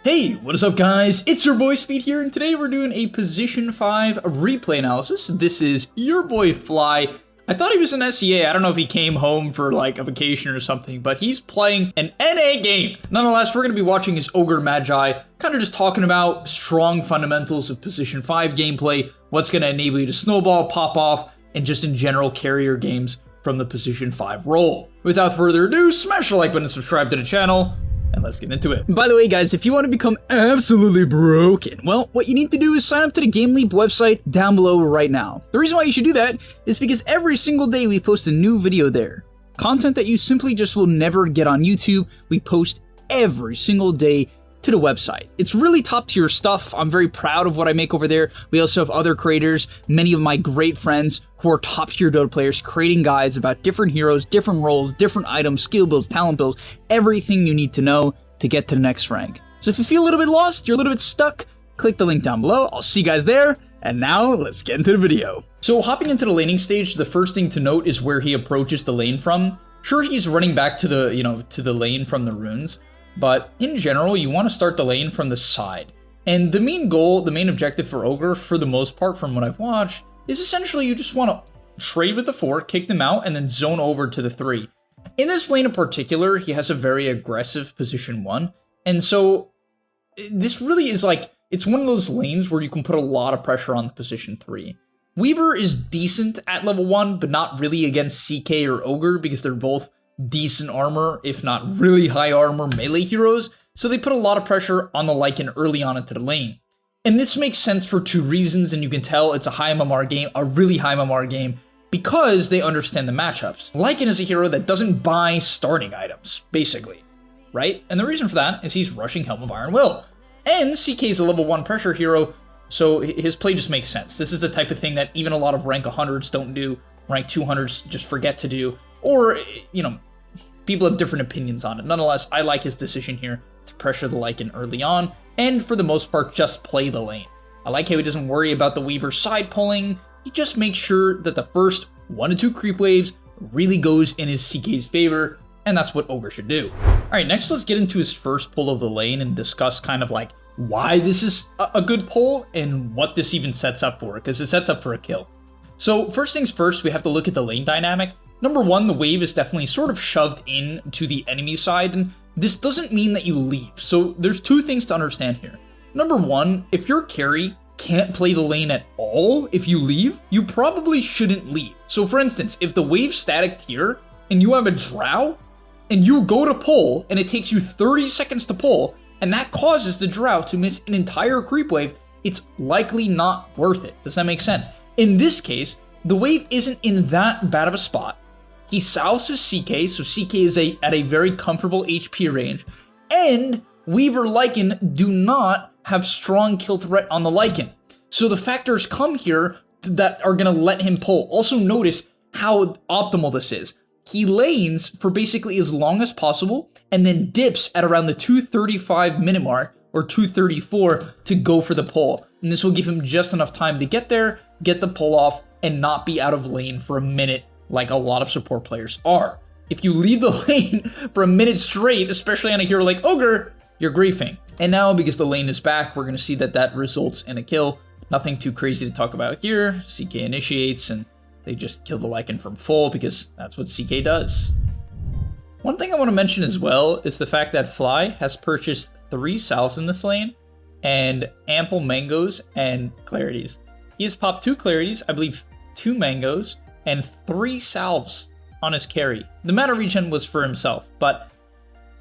Hey, what is up guys? It's your boy Speed here, and today we're doing a Position 5 replay analysis. This is your boy Fly. I thought he was an SEA. I don't know if he came home for like a vacation or something, but he's playing an NA game. Nonetheless, we're going to be watching his Ogre Magi, kind of just talking about strong fundamentals of Position 5 gameplay, what's going to enable you to snowball, pop off, and just in general carrier games from the Position 5 role. Without further ado, smash the like button and subscribe to the channel. And let's get into it. By the way, guys, if you want to become absolutely broken, well, what you need to do is sign up to the GameLeap website down below right now. The reason why you should do that is because every single day we post a new video there. Content that you simply just will never get on YouTube, we post every single day to the website. It's really top tier stuff. I'm very proud of what I make over there. We also have other creators, many of my great friends who are top tier Dota players, creating guides about different heroes, different roles, different items, skill builds, talent builds, everything you need to know to get to the next rank. So if you feel a little bit lost, you're a little bit stuck, click the link down below. I'll see you guys there. And now let's get into the video. So hopping into the laning stage, the first thing to note is where he approaches the lane from. Sure, he's running back to the lane from the runes, but in general, you want to start the lane from the side. And the main goal, the main objective for Ogre, for the most part from what I've watched, is essentially you just want to trade with the 4, kick them out, and then zone over to the 3. In this lane in particular, he has a very aggressive position 1. And so this really is like, it's one of those lanes where you can put a lot of pressure on the position 3. Weaver is decent at level 1, but not really against CK or Ogre because they're both decent armor, if not really high armor melee heroes, so they put a lot of pressure on the Lycan early on into the lane. And this makes sense for 2 reasons, and you can tell it's a high MMR game, a really high MMR game, because they understand the matchups. Lycan is a hero that doesn't buy starting items, basically, right? And the reason for that is he's rushing Helm of Iron Will. And CK is a level 1 pressure hero, so his play just makes sense. This is the type of thing that even a lot of rank 100s don't do, rank 200s just forget to do, or, you know, people have different opinions on it. Nonetheless, I like his decision here to pressure the Lycan early on, and for the most part, just play the lane. I like how he doesn't worry about the Weaver side pulling. He just makes sure that the first 1 to 2 creep waves really goes in his CK's favor, and that's what Ogre should do. Alright, next let's get into his first pull of the lane and discuss kind of like why this is a good pull and what this even sets up for, because it sets up for a kill. So first things first, we have to look at the lane dynamic. Number 1, the wave is definitely sort of shoved in to the enemy side, and this doesn't mean that you leave. So there's 2 things to understand here. Number 1, if your carry can't play the lane at all if you leave, you probably shouldn't leave. So for instance, if the wave's static here and you have a drow and you go to pull and it takes you 30 seconds to pull and that causes the drow to miss an entire creep wave, it's likely not worth it. Does that make sense? In this case, the wave isn't in that bad of a spot. He salves his CK, so CK is at a very comfortable HP range, and Weaver Lycan do not have strong kill threat on the Lycan. So the factors come here that are going to let him pull. Also notice how optimal this is. He lanes for basically as long as possible, and then dips at around the 2:35 minute mark, or 2:34, to go for the pull. And this will give him just enough time to get there, get the pull off, and not be out of lane for a minute like a lot of support players are. If you leave the lane for a minute straight, especially on a hero like Ogre, you're griefing. And now, because the lane is back, we're going to see that that results in a kill. Nothing too crazy to talk about here. CK initiates, and they just kill the Lycan from full, because that's what CK does. One thing I want to mention as well is the fact that Fly has purchased 3 salves in this lane, and ample mangoes and clarities. He has popped 2 clarities, I believe 2 mangoes, and 3 salves on his carry. The mana regen was for himself, but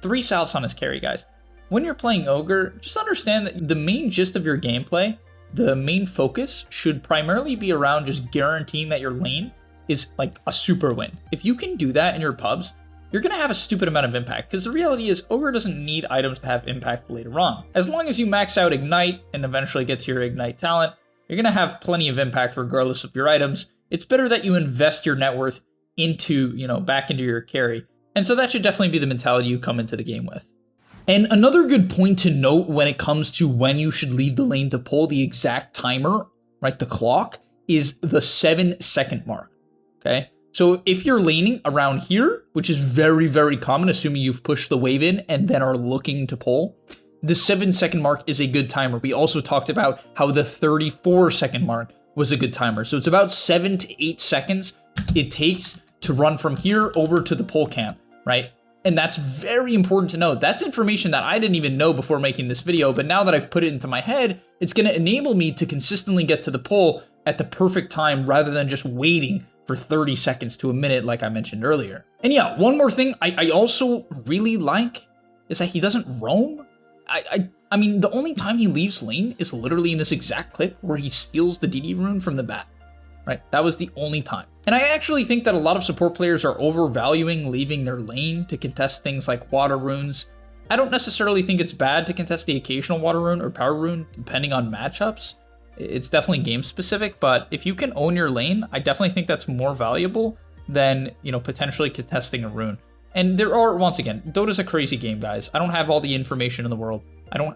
3 salves on his carry, guys. When you're playing Ogre, just understand that the main gist of your gameplay, the main focus, should primarily be around just guaranteeing that your lane is like a super win. If you can do that in your pubs, you're going to have a stupid amount of impact, because the reality is Ogre doesn't need items to have impact later on. As long as you max out Ignite and eventually get to your Ignite talent, you're going to have plenty of impact regardless of your items. It's better that you invest your net worth into, back into your carry. And so that should definitely be the mentality you come into the game with. And another good point to note when it comes to when you should leave the lane to pull, the exact timer, right, the clock, is the 7-second mark, okay? So if you're laning around here, which is very, very common, assuming you've pushed the wave in and then are looking to pull, the 7-second mark is a good timer. We also talked about how the 34-second mark was a good timer. So it's about 7 to 8 seconds it takes to run from here over to the pole camp, right? And that's very important to know. That's information that I didn't even know before making this video, but now that I've put it into my head, it's gonna enable me to consistently get to the pole at the perfect time rather than just waiting for 30 seconds to a minute like I mentioned earlier. And yeah, one more thing I also really like is that he doesn't roam. I mean, the only time he leaves lane is literally in this exact clip where he steals the DD rune from the bat, right? That was the only time. And I actually think that a lot of support players are overvaluing leaving their lane to contest things like water runes. I don't necessarily think it's bad to contest the occasional water rune or power rune, depending on matchups. It's definitely game specific, but if you can own your lane, I definitely think that's more valuable than, you know, potentially contesting a rune. And there are, once again, Dota's a crazy game, guys. I don't have all the information in the world.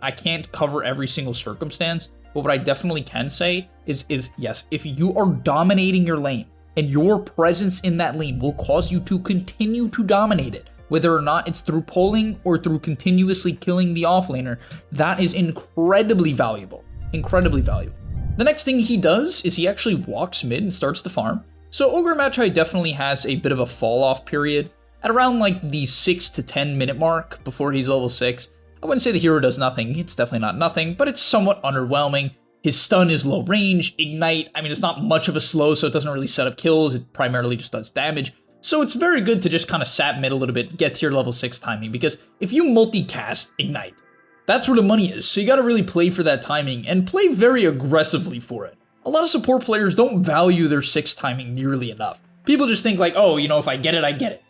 I can't cover every single circumstance, but what I definitely can say is yes, if you are dominating your lane, and your presence in that lane will cause you to continue to dominate it, whether or not it's through pulling or through continuously killing the offlaner, that is incredibly valuable. Incredibly valuable. The next thing he does is he actually walks mid and starts to farm. So Ogre Magi definitely has a bit of a fall off period at around like the 6 to 10 minute mark before he's level 6. I wouldn't say the hero does nothing, it's definitely not nothing, but it's somewhat underwhelming. His stun is low range, ignite, I mean, it's not much of a slow, so it doesn't really set up kills, it primarily just does damage. So it's very good to just kind of sap mid a little bit, get to your level 6 timing, because if you multicast ignite, that's where the money is, so you gotta really play for that timing, and play very aggressively for it. A lot of support players don't value their 6 timing nearly enough. People just think like, oh, you know, if I get it, I get it.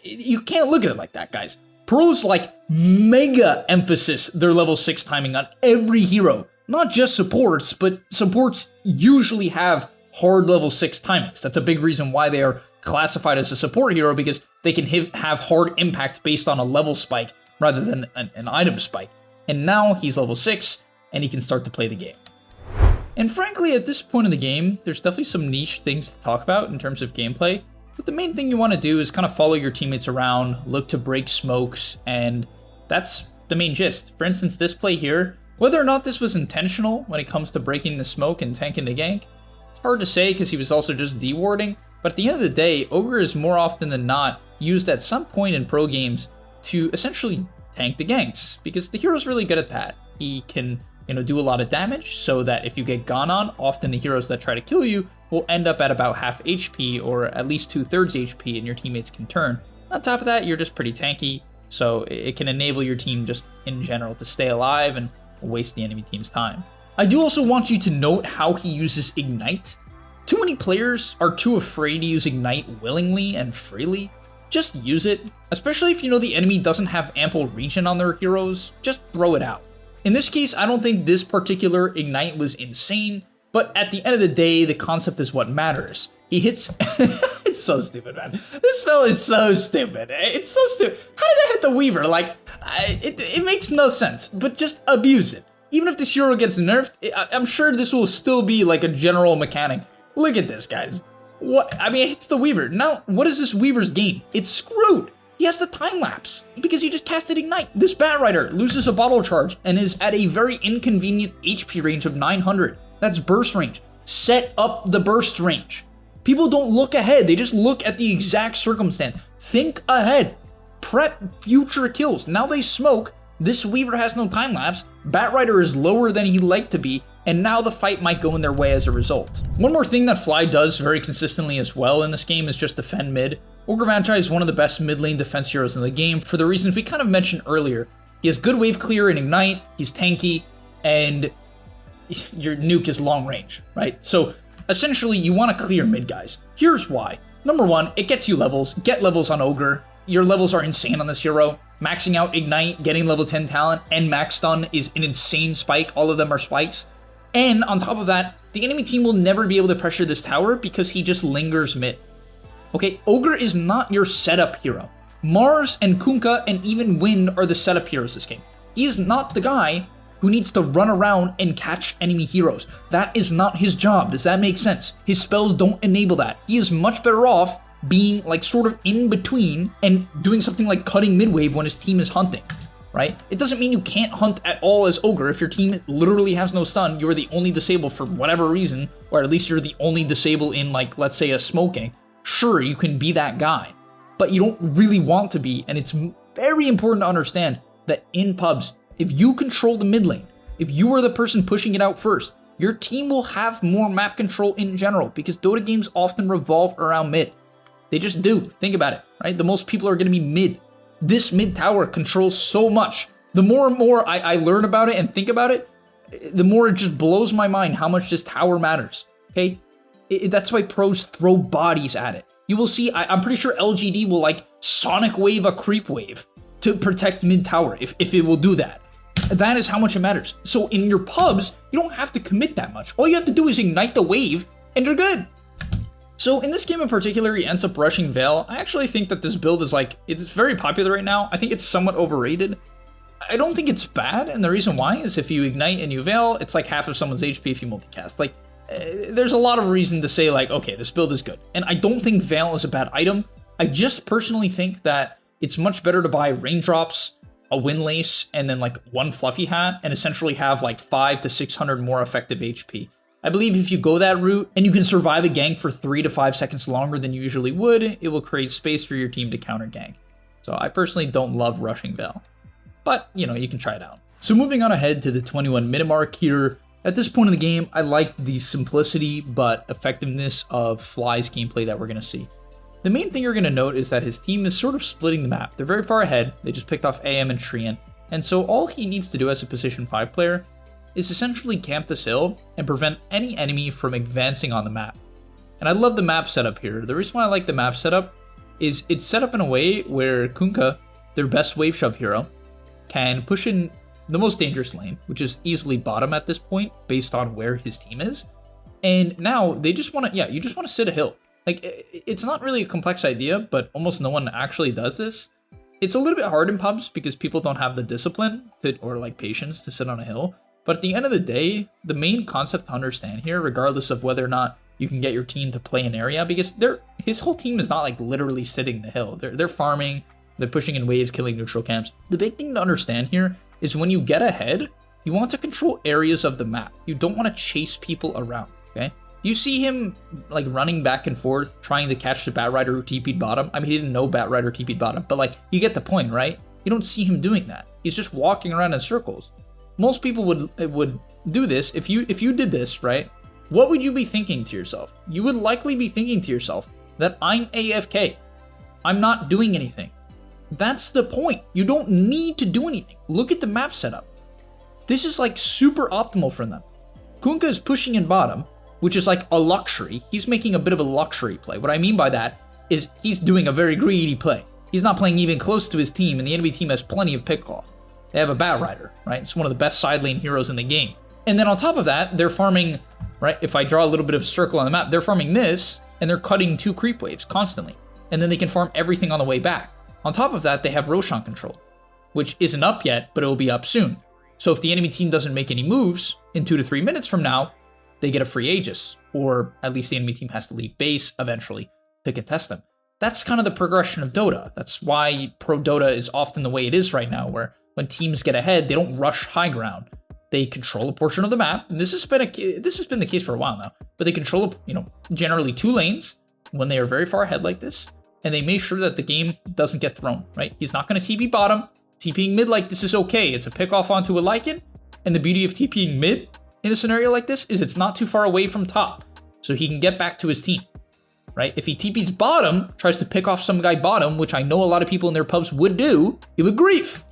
You can't look at it like that, guys. Pros like mega emphasis their level 6 timing on every hero. Not just supports, but supports usually have hard level 6 timings. That's a big reason why they are classified as a support hero, because they can have hard impact based on a level spike rather than an item spike. And now he's level 6, and he can start to play the game. And frankly, at this point in the game, there's definitely some niche things to talk about in terms of gameplay. But the main thing you want to do is kind of follow your teammates around, look to break smokes, and that's the main gist. For instance, this play here, whether or not this was intentional when it comes to breaking the smoke and tanking the gank, it's hard to say because he was also just D-warding, but at the end of the day, Ogre is more often than not used at some point in pro games to essentially tank the ganks, because the hero's really good at that. He can, you know, do a lot of damage so that if you get gone on, often the heroes that try to kill you will end up at about half HP or at least 2/3 HP and your teammates can turn. On top of that, you're just pretty tanky, so it can enable your team just in general to stay alive and waste the enemy team's time. I do also want you to note how he uses Ignite. Too many players are too afraid to use Ignite willingly and freely. Just use it, especially if you know the enemy doesn't have ample regen on their heroes, just throw it out. In this case, I don't think this particular Ignite was insane, but at the end of the day, the concept is what matters. He hits... It's so stupid, man. This spell is so stupid. It's so stupid. How did I hit the Weaver? Like, it makes no sense, but just abuse it. Even if this hero gets nerfed, I'm sure this will still be like a general mechanic. Look at this, guys. What? I mean, it hits the Weaver. Now, what is this Weaver's gain? It's screwed. He has to time lapse because he just casted Ignite. This Bat Rider loses a bottle charge and is at a very inconvenient HP range of 900. That's burst range. Set up the burst range. People don't look ahead. They just look at the exact circumstance. Think ahead. Prep future kills. Now they smoke. This Weaver has no time lapse. Bat Rider is lower than he'd like to be, and now the fight might go in their way as a result. One more thing that Fly does very consistently as well in this game is just defend mid. Ogre Magi is one of the best mid lane defense heroes in the game for the reasons we kind of mentioned earlier. He has good wave clear and Ignite, he's tanky, and your nuke is long range, right? So essentially you want to clear mid, guys. Here's why. Number one, it gets you levels. Get levels on Ogre. Your levels are insane on this hero. Maxing out Ignite, getting level 10 talent, and max stun is an insane spike. All of them are spikes. And on top of that, the enemy team will never be able to pressure this tower because he just lingers mid. Okay, Ogre is not your setup hero. Mars and Kunkka and even Wind are the setup heroes this game. He is not the guy who needs to run around and catch enemy heroes. That is not his job. Does that make sense? His spells don't enable that. He is much better off being like sort of in between and doing something like cutting mid wave when his team is hunting, right? It doesn't mean you can't hunt at all as Ogre. If your team literally has no stun, you're the only disable for whatever reason, or at least you're the only disable in, like, let's say a smoking. Sure, you can be that guy, but you don't really want to be, and it's very important to understand that in pubs, if you control the mid lane, if you are the person pushing it out first, your team will have more map control in general, because Dota games often revolve around mid. They just do. Think about it, right? The most people are going to be mid. This mid tower controls so much. The more and more I learn about it and think about it, the more it just blows my mind how much this tower matters, okay? That's why pros throw bodies at it. You will see, I'm pretty sure LGD will like sonic wave a creep wave to protect mid tower if it will do that. That is how much it matters. So in your pubs, you don't have to commit that much. All you have to do is ignite the wave and you're good. So in this game in particular, he ends up rushing Veil. I actually think that this build is like, it's very popular right now. I think it's somewhat overrated. I don't think it's bad, and the reason why is if you ignite and you Veil, it's like half of someone's HP if you multicast. Like, there's a lot of reason to say like, okay, this build is good. And I don't think Veil is a bad item. I just personally think that it's much better to buy raindrops, a windlace, and then like one fluffy hat, and essentially have like 500 to 600 more effective HP. I believe if you go that route and you can survive a gank for 3 to 5 seconds longer than you usually would, it will create space for your team to counter gank. So I personally don't love rushing Veil, but you know, you can try it out. So moving on ahead to the 21-minute mark here. At this point in the game, I like the simplicity but effectiveness of Fly's gameplay that we're going to see. The main thing you're going to note is that his team is sort of splitting the map. They're very far ahead. They just picked off AM and Trian. And so all he needs to do as a position 5 player is essentially camp this hill and prevent any enemy from advancing on the map. And I love the map setup here. The reason why I like the map setup is it's set up in a way where Kunkka, their best wave shove hero, can push in the most dangerous lane, which is easily bottom at this point based on where his team is. And now they just want to, yeah, you just want to sit a hill. Like, it's not really a complex idea, but almost no one actually does this. It's a little bit hard in pubs because people don't have the discipline to, or like patience to sit on a hill. But at the end of the day, the main concept to understand here, regardless of whether or not you can get your team to play an area, because his whole team is not like literally sitting the hill. They're farming, they're pushing in waves, killing neutral camps. The big thing to understand here is when you get ahead, you want to control areas of the map. You don't want to chase people around, okay? You see him like running back and forth, trying to catch the Batrider who TP'd bottom. I mean, he didn't know Batrider TP'd bottom, but like, you get the point, right? You don't see him doing that. He's just walking around in circles. Most people would do this. If you did this, right? What would you be thinking to yourself? You would likely be thinking to yourself that I'm AFK. I'm not doing anything. That's the point. You don't need to do anything. Look at the map setup. This is like super optimal for them. Kunkka is pushing in bottom, which is like a luxury. He's making a bit of a luxury play. What I mean by that is he's doing a very greedy play. He's not playing even close to his team, and the enemy team has plenty of pickoff. They have a Batrider, right? It's one of the best side lane heroes in the game. And then on top of that, they're farming, right? If I draw a little bit of a circle on the map, they're farming this, and they're cutting 2 creep waves constantly. And then they can farm everything on the way back. On top of that, they have Roshan control, which isn't up yet, but it will be up soon. So if the enemy team doesn't make any moves in 2 to 3 minutes from now, they get a free Aegis, or at least the enemy team has to leave base eventually to contest them. That's kind of the progression of Dota. That's why pro Dota is often the way it is right now, where when teams get ahead, they don't rush high ground. They control a portion of the map, and this has been the case for a while now. But they control, generally 2 lanes when they are very far ahead like this, and they make sure that the game doesn't get thrown. Right? He's not going to TP bottom. TPing mid like this is okay. It's a pick off onto a Lycan, and the beauty of TPing mid in a scenario like this is it's not too far away from top, so he can get back to his team. Right? If he TPs bottom, tries to pick off some guy bottom, which I know a lot of people in their pubs would do, it would grief.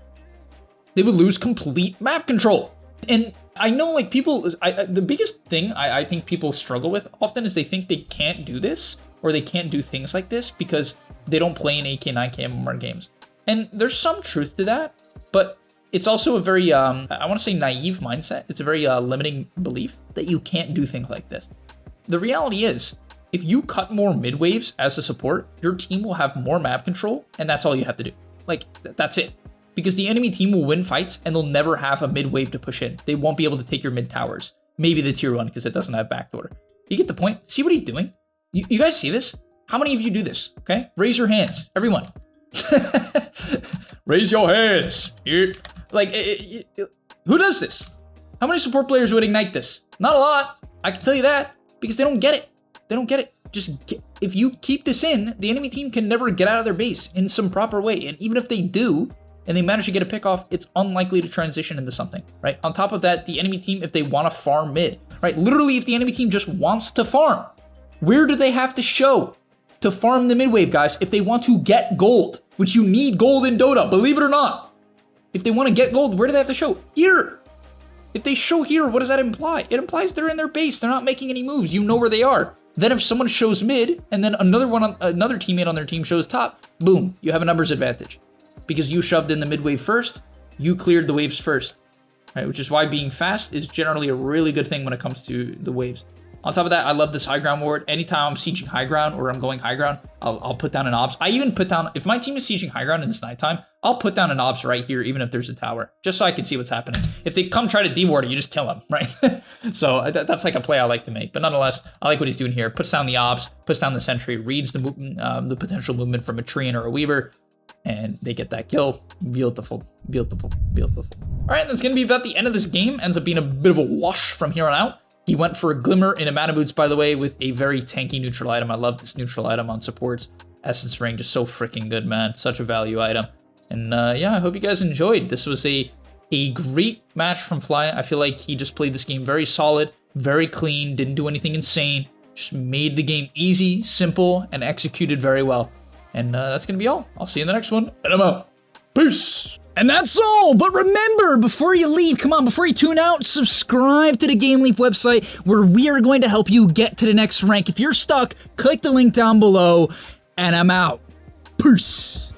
They would lose complete map control. And I know like people, the biggest thing I think people struggle with often is they think they can't do this or they can't do things like this because they don't play in 8K, 9K MMR games. And there's some truth to that, but it's also a very, I want to say naive mindset. It's a very limiting belief that you can't do things like this. The reality is, if you cut more mid waves as a support, your team will have more map control, and that's all you have to do. Like, that's it. Because the enemy team will win fights, and they'll never have a mid wave to push in. They won't be able to take your mid towers. Maybe the tier 1, because it doesn't have backdoor. You get the point? See what he's doing? You guys see this? How many of you do this? Okay? Raise your hands. Everyone. Raise your hands. Here. Like, who does this? How many support players would ignite this? Not a lot. I can tell you that, because they don't get it. They don't get it. If you keep this in, the enemy team can never get out of their base in some proper way. And even if they do, and they manage to get a pick off, it's unlikely to transition into something, right? On top of that, the enemy team, if they want to farm mid, right? Literally, if the enemy team just wants to farm, where do they have to show to farm the mid wave, guys? If they want to get gold, which you need gold in Dota, believe it or not. If they want to get gold, where do they have to show? Here. If they show here, what does that imply? It implies they're in their base. They're not making any moves. You know where they are. Then if someone shows mid, and then another teammate on their team shows top, boom, you have a numbers advantage. Because you shoved in the mid wave first, you cleared the waves first. Right? Which is why being fast is generally a really good thing when it comes to the waves. On top of that, I love this high ground ward. Anytime I'm sieging high ground or I'm going high ground, I'll put down an obs. I even put down, if my team is sieging high ground and it's nighttime, I'll put down an obs right here, even if there's a tower, just so I can see what's happening. If they come try to deward it, you just kill them, right? So that's like a play I like to make. But nonetheless, I like what he's doing here. Puts down the obs, puts down the sentry, reads the movement, the potential movement from a Treant or a Weaver, and they get that kill. Beautiful, beautiful, beautiful. All right, that's gonna be about the end of this game. Ends up being a bit of a wash from here on out. He went for a Glimmer in a Mana Boots, by the way, with a very tanky neutral item. I love this neutral item on supports. Essence Ring, just so freaking good, man. Such a value item. And yeah, I hope you guys enjoyed. This was a great match from Fly. I feel like he just played this game very solid, very clean, didn't do anything insane. Just made the game easy, simple, and executed very well. And that's going to be all. I'll see you in the next one, and I'm out. Peace! And that's all, but remember, before you leave, come on, before you tune out, subscribe to the GameLeap website where we are going to help you get to the next rank. If you're stuck, click the link down below, and I'm out. Peace.